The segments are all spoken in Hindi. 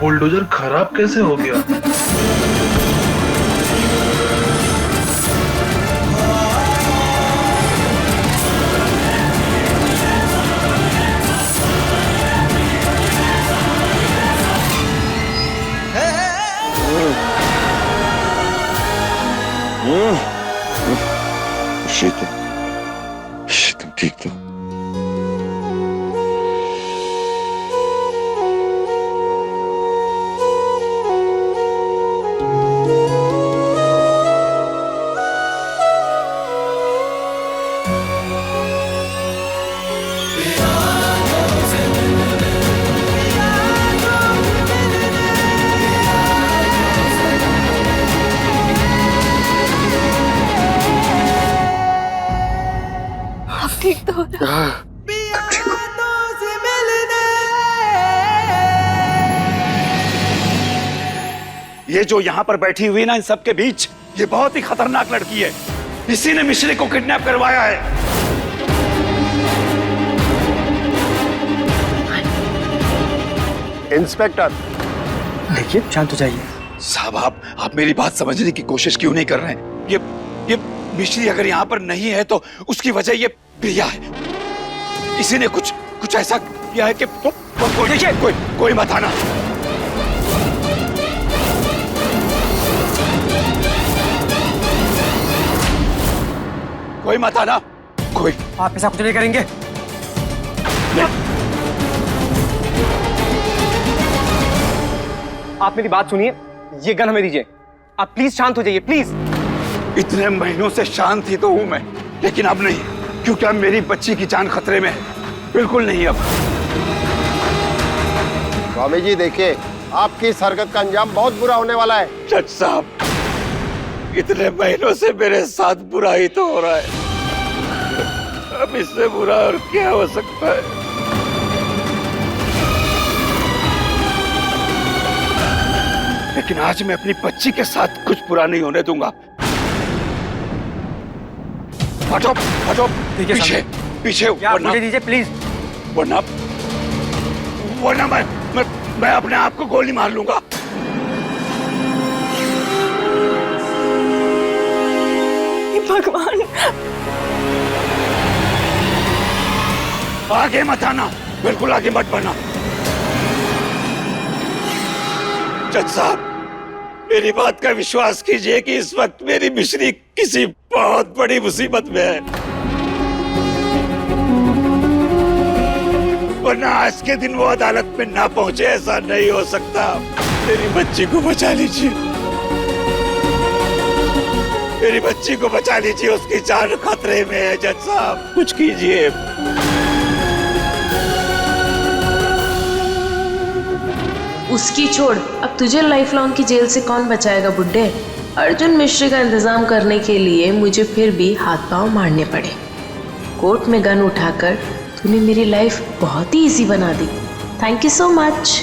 बुलडोजर खराब कैसे हो गया? तुम ठीक तो? ठीक तो हो रहा। ये जो यहाँ पर बैठी हुई ना इन सब के बीच, ये बहुत ही खतरनाक लड़की है। इसी ने मिश्री को किडनैप करवाया है। इंस्पेक्टर, देखिए शांत हो जाइए। साहब आप मेरी बात समझने की कोशिश क्यों नहीं कर रहे हैं? ये मिश्री अगर यहाँ पर नहीं है तो उसकी वजह ये प्रिया है। इसी ने कुछ ऐसा किया है कि कोई मत आना। कोई मत आना। कोई आप ऐसा कुछ नहीं करेंगे। आप मेरी बात सुनिए, ये गन हमें दीजिए। आप प्लीज शांत हो जाइए, प्लीज। इतने महीनों से शांत ही तो हूं मैं, लेकिन अब नहीं, क्योंकि अब मेरी बच्ची की जान खतरे में है। बिल्कुल नहीं अब। स्वामी जी देखिए, आपकी इस हरकत का अंजाम बहुत बुरा होने वाला है। जज साहब, इतने महीनों से मेरे साथ बुरा ही तो हो रहा है। अब इससे बुरा और क्या हो सकता है? लेकिन आज मैं अपनी बच्ची के साथ कुछ बुरा नहीं होने दूंगा। हटो हटो, पीछे पीछे। मुझे दीजिए प्लीज। वरना मैं अपने आप को गोली मार लूंगा। भगवान, आगे मत आना, बिल्कुल आगे मत बढ़ना। जज साहब, मेरी बात का विश्वास कीजिए कि इस वक्त मेरी मिश्री किसी बहुत बड़ी मुसीबत में है। वरना आज के दिन वो अदालत में ना पहुंचे, ऐसा नहीं हो सकता। मेरी बच्ची को बचा लीजिए, मेरी बच्ची को बचा लीजिए, उसकी जान खतरे में है। जज साहब, कुछ कीजिए। उसकी छोड़, अब तुझे लाइफ लॉन्ग की जेल से कौन बचाएगा बुड्ढे। अर्जुन मिश्री का इंतजाम करने के लिए मुझे फिर भी हाथ पांव मारने पड़े। कोर्ट में गन उठाकर तूने मेरी लाइफ बहुत ही इजी बना दी। Thank you so much.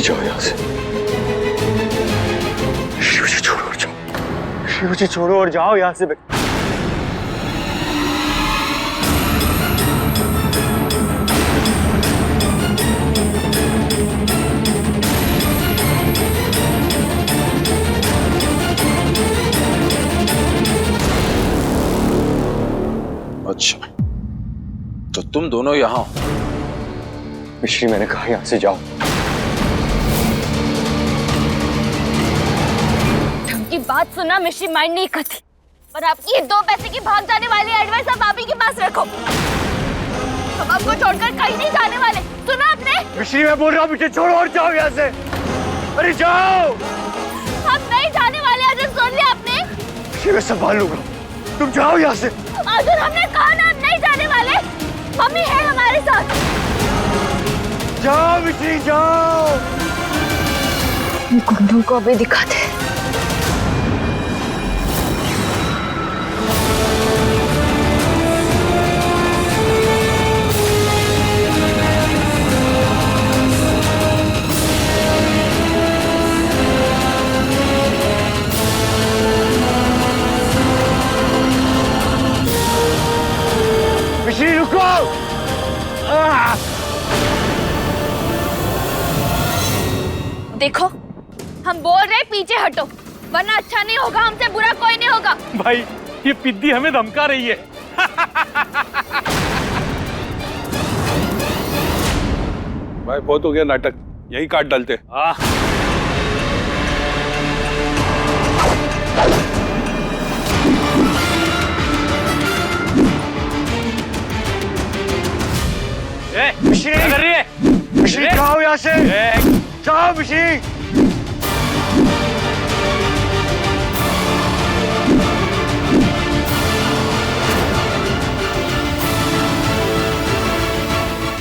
जाओ यहाँ से, मुझे छोड़ो और जाओ। मुझे छोड़ो और जाओ यहाँ से। अच्छा, तो तुम दोनों यहाँ हो? मिश्री, मैंने कहा यहाँ से जाओ। की बात सुना, मिश्री माइंड नहीं करती। पर आपकी ये 2 पैसे की भाग जाने वाली एडवाइस आप ही के पास रखो। हम आपको छोड़कर कहीं नहीं जाने वाले, सुना आपने? मिश्री, मैं बोल रहा हूँ मुझे छोड़ो और जाओ यहाँ से। अरे जाओ। हम नहीं जाने वाले, अर्जुन, सुन लिया आपने? मिश्री, मैं संभाल लूंगा, तुम जाओ यहाँ से। अर्जुन, हमने कहा ना हम नहीं जाने वाले। मम्मी है हमारे साथ। जाओ मिश्री, जाओ। गुंडों को अभी दिखाते। हम बोल रहे पीछे हटो, वरना अच्छा नहीं होगा, हमसे बुरा कोई नहीं होगा। भाई ये पिद्दी हमें धमका रही है। भाई बहुत हो गया नाटक, यही काट डालते। मिश्री क्या कर रही है? मिश्री जाओ यहाँ से, जाओ मिश्री।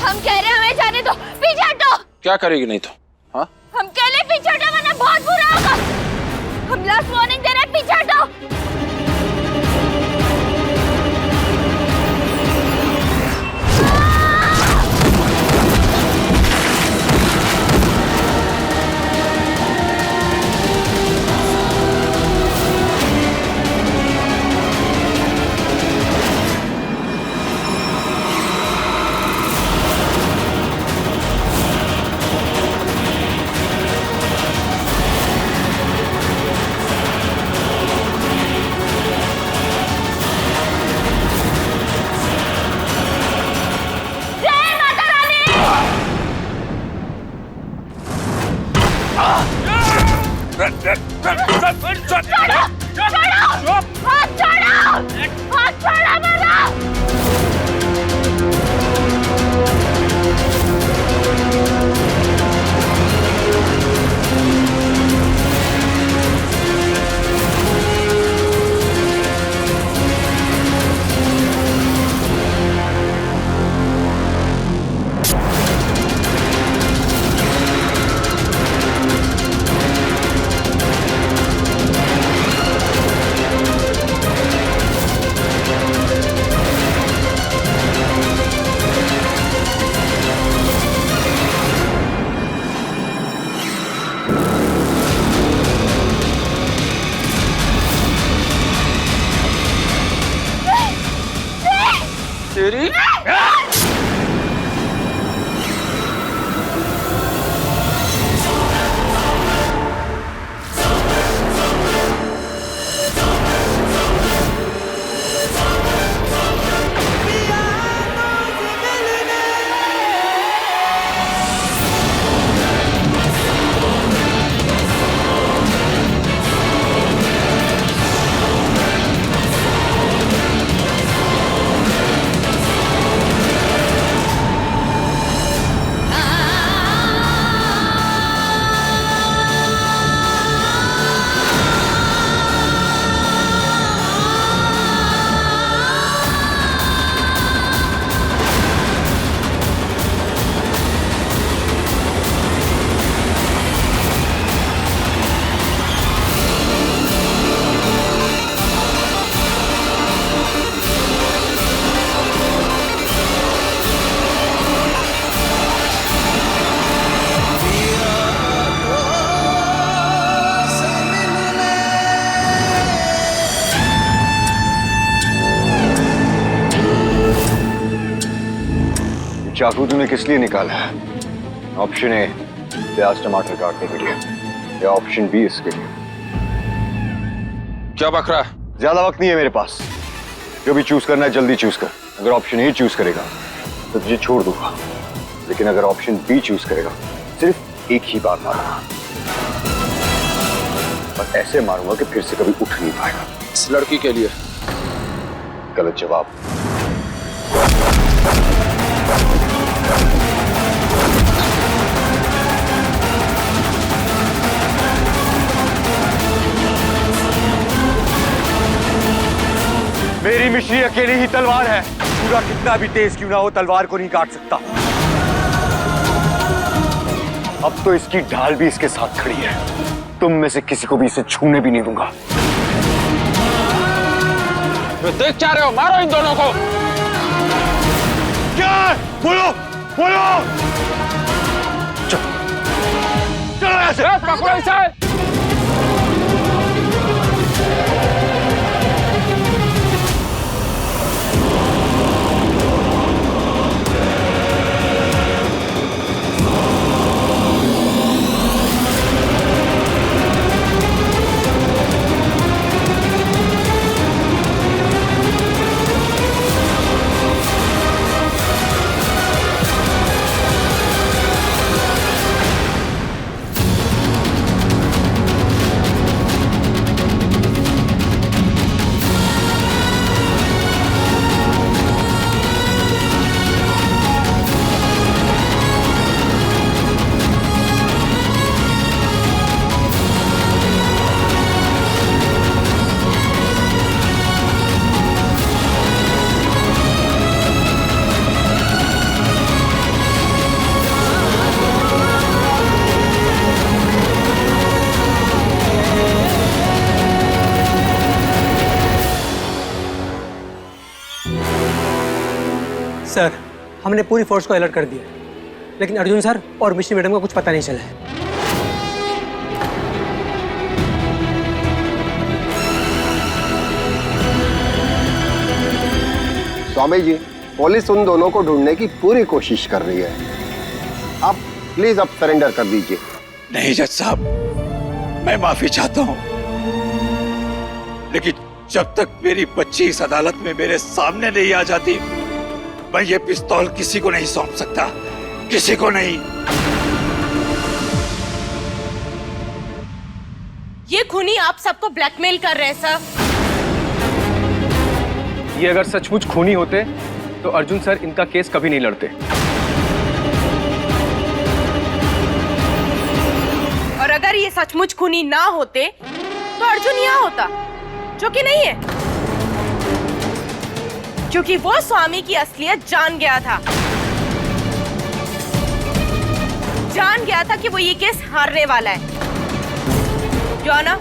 हम कह रहे हैं हमें जाने दो, पीछे हटो। क्या करेगी नहीं तो? हाँ हम कह रहे पीछे हटो, वरना बहुत बुरा होगा। हम लास्ट वार्निंग दे रहे हैं, पीछे हटो। तेरी चाकू तूने किस लिए निकाला है? ऑप्शन ए प्याज टमाटर काटने के लिए, या ऑप्शन बी इसके लिए। क्या बक रहा है? ज्यादा वक्त नहीं है मेरे पास, जो भी चूज करना है जल्दी चूज कर। अगर ऑप्शन ए चूज करेगा तो तुझे छोड़ दूंगा, लेकिन अगर ऑप्शन बी चूज करेगा सिर्फ एक ही बार मारूंगा, और ऐसे मारूंगा कि फिर से कभी उठ नहीं पाएगा। इस लड़की के लिए गलत जवाब। मेरी मिश्री अकेली ही तलवार है, पूरा कितना भी तेज क्यों ना हो तलवार को नहीं काट सकता। अब तो इसकी ढाल भी इसके साथ खड़ी है, तुम में से किसी को भी इसे छूने भी नहीं दूंगा। तो देख क्या रहे हो? मारो इन दोनों को। क्या? बोलो बोलो। चलो ऐसे पकड़ो इसे। सर, हमने पूरी फोर्स को अलर्ट कर दिया, लेकिन अर्जुन सर और मिश्री मैडम का कुछ पता नहीं चला है। स्वामी जी, पुलिस उन दोनों को ढूंढने की पूरी कोशिश कर रही है। आप प्लीज अब सरेंडर कर दीजिए। नहीं जज साहब, मैं माफी चाहता हूं, लेकिन जब तक मेरी बच्ची इस अदालत में मेरे सामने नहीं आ जाती, मैं ये पिस्तौल किसी को नहीं सौंप सकता, किसी को नहीं। ये खूनी आप सबको ब्लैकमेल कर रहे हैं सर। ये अगर सचमुच खूनी होते तो अर्जुन सर इनका केस कभी नहीं लड़ते। और अगर ये सचमुच खूनी ना होते तो अर्जुन यहाँ होता, जो कि नहीं है, क्योंकि वो स्वामी की असलियत जान गया था। जान गया था कि वो ये केस हारने वाला है। योना,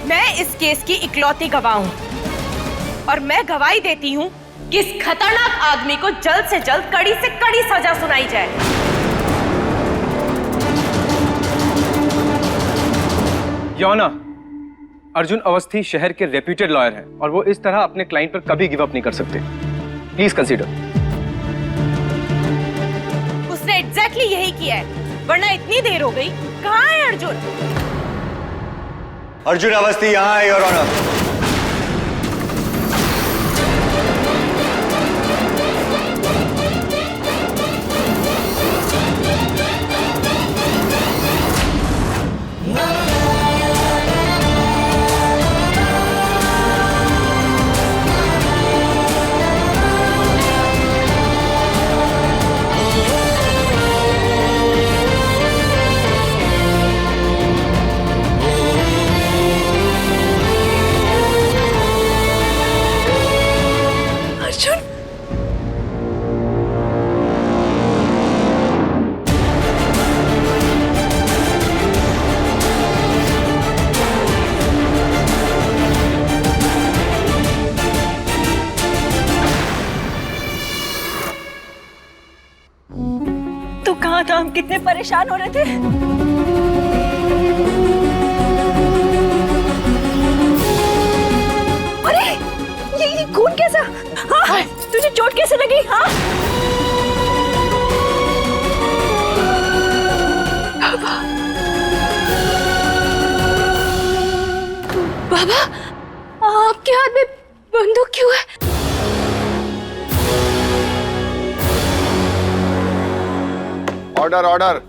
मैं इस केस की इकलौती गवाह हूं और मैं गवाही देती हूं कि इस खतरनाक आदमी को जल्द से जल्द कड़ी से कड़ी सजा सुनाई जाए। योना, अर्जुन अवस्थी शहर के रेप्यूटेड लॉयर हैं और वो इस तरह अपने क्लाइंट पर कभी गिव अप नहीं कर सकते। Please consider. उसने एग्जैक्टली यही किया है, वरना इतनी देर हो गई। कहाँ है अर्जुन? अर्जुन अवस्थी यहाँ है, योर ऑनर। कहाँ था? हम कितने परेशान हो रहे थे। अरे ये खून कैसा? हाँ, तुझे चोट कैसे लगी? हाँ बाबा, आपके हाथ में बंदूक क्यों है? Order order.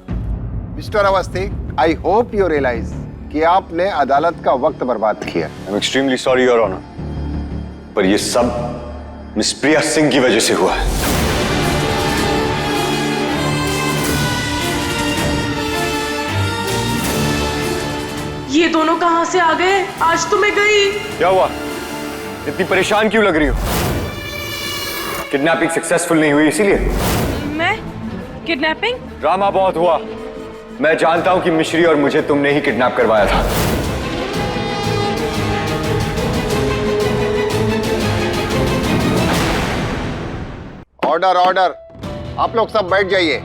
Mister Awasthi, I hope you realise कि आपने अदालत का वक्त बर्बाद किया। I am extremely sorry your honour, पर यह सब मिस प्रिया सिंह की वजह से हुआ है। ये दोनों कहां से आ गए? आज तो मैं गई। क्या हुआ? इतनी परेशान क्यों लग रही हो? किडनैपिंग सक्सेसफुल नहीं हुई इसीलिए? मैं किडनैपिंग? ड्रामा बहुत हुआ। मैं जानता हूं कि मिश्री और मुझे तुमने ही किडनैप करवाया था। Order order. आप लोग सब बैठ जाइए।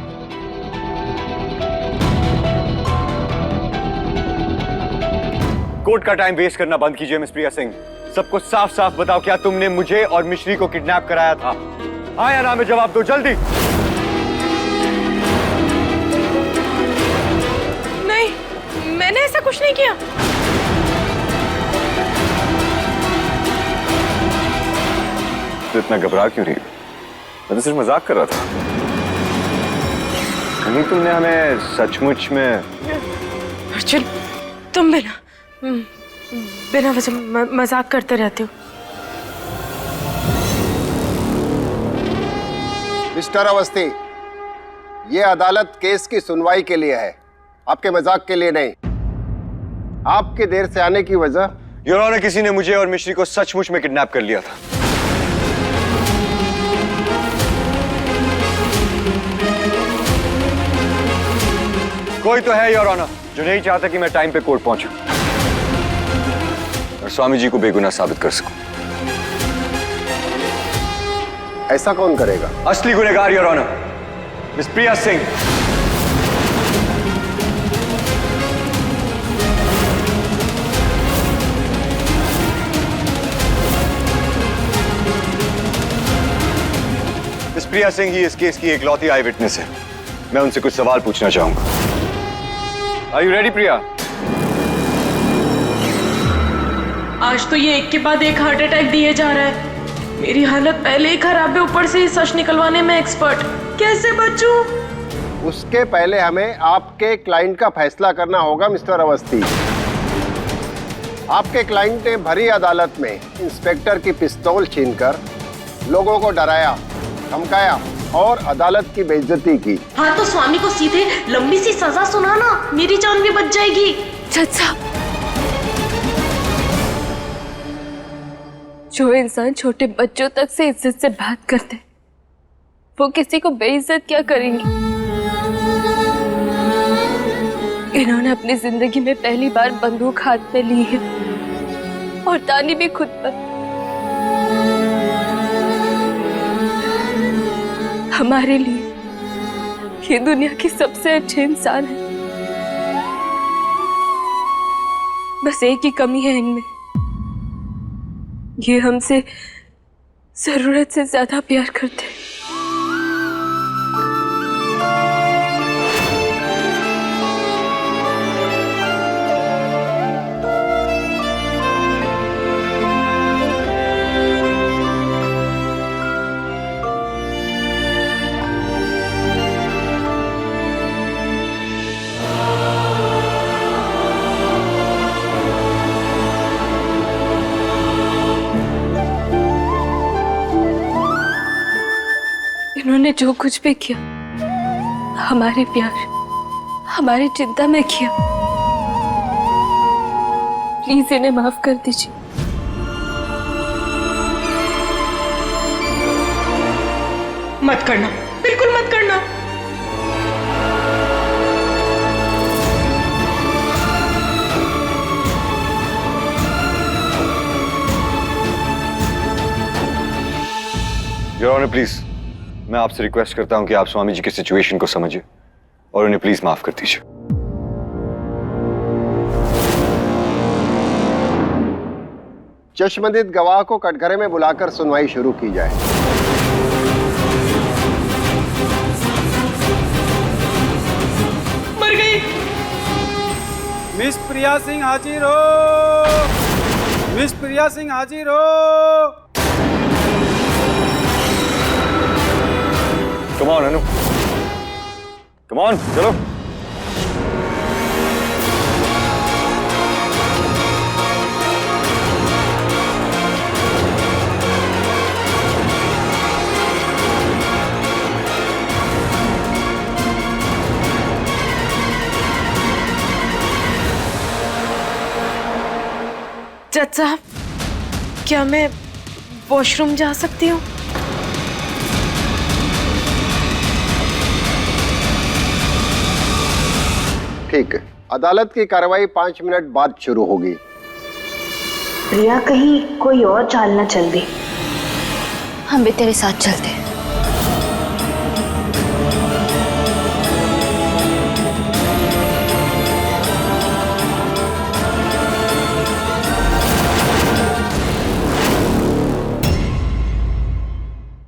कोर्ट का टाइम वेस्ट करना बंद कीजिए मिस प्रिया सिंह। सबको साफ साफ बताओ, क्या तुमने मुझे और मिश्री को किडनैप कराया था? हाँ या ना में जवाब दो जल्दी। नहीं, मैंने ऐसा कुछ नहीं किया। तो इतना घबरा क्यों रही? मैं तो सिर्फ मजाक कर रहा था। कहीं तुमने हमें सचमुच में? अर्जुन, तुम बिना वजह मजाक करते रहते हो। मिस्टर अवस्थी, ये अदालत केस की सुनवाई के लिए है, आपके मजाक के लिए नहीं। आपके देर से आने की वजह? योर ऑनर, किसी ने मुझे और मिश्री को सचमुच में किडनैप कर लिया था। कोई तो है योर ऑनर जो नहीं चाहता कि मैं टाइम पे कोर्ट पहुंचूं और स्वामी जी को बेगुनाह साबित कर सकूं। ऐसा कौन करेगा? असली गुनहगार your honour, miss Priya Singh. Miss Priya Singh ही इस केस की एकलौती आई विटनेस है। मैं उनसे कुछ सवाल पूछना चाहूंगा। आर यू रेडी प्रिया? आज तो ये एक के बाद एक हार्ट अटैक दिए जा रहा है। मेरी हालत पहले ही खराब है, ऊपर से ही सच निकलवाने में एक्सपर्ट। कैसे बचूं? उसके पहले हमें आपके क्लाइंट का फैसला करना होगा मिस्टर अवस्थी। आपके क्लाइंट ने भरी अदालत में इंस्पेक्टर की पिस्तौल छीनकर लोगों को डराया, धमकाया और अदालत की बेइज्जती की। हाँ तो स्वामी को सीधे लंबी सी सजा सुनाना, मेरी जान भी बच जाएगी। जज साहब, जो इंसान छोटे बच्चों तक से इज्जत से बात करते, वो किसी को बेइज्जत क्या करेंगे? इन्होंने अपनी जिंदगी में पहली बार बंदूक हाथ में ली है और तानी भी खुद पर। हमारे लिए ये दुनिया के सबसे अच्छे इंसान है। बस एक ही कमी है इनमें, ये हमसे जरूरत से ज्यादा प्यार करते हैं। इन्होंने जो कुछ भी किया हमारे प्यार, हमारी चिंता में किया। प्लीज इन्हें माफ कर दीजिए। मत करना, बिल्कुल मत करना। योर ऑनर प्लीज, मैं आपसे रिक्वेस्ट करता हूं कि आप स्वामी जी की सिचुएशन को समझिए और उन्हें प्लीज माफ कर दीजिए। चश्मदीद गवाह को कटघरे में बुलाकर सुनवाई शुरू की जाए। मर गई। मिस प्रिया सिंह हाजिर हो, मिस प्रिया सिंह हाजिर हो। Come on Anu, come on, चलो। जज साहब, क्या मैं वॉशरूम जा सकती हूँ? ठीक है, अदालत की कार्रवाई 5 मिनट बाद शुरू होगी। प्रिया कहीं कोई और चाल न चल दी। हम भी तेरे साथ चलते हैं।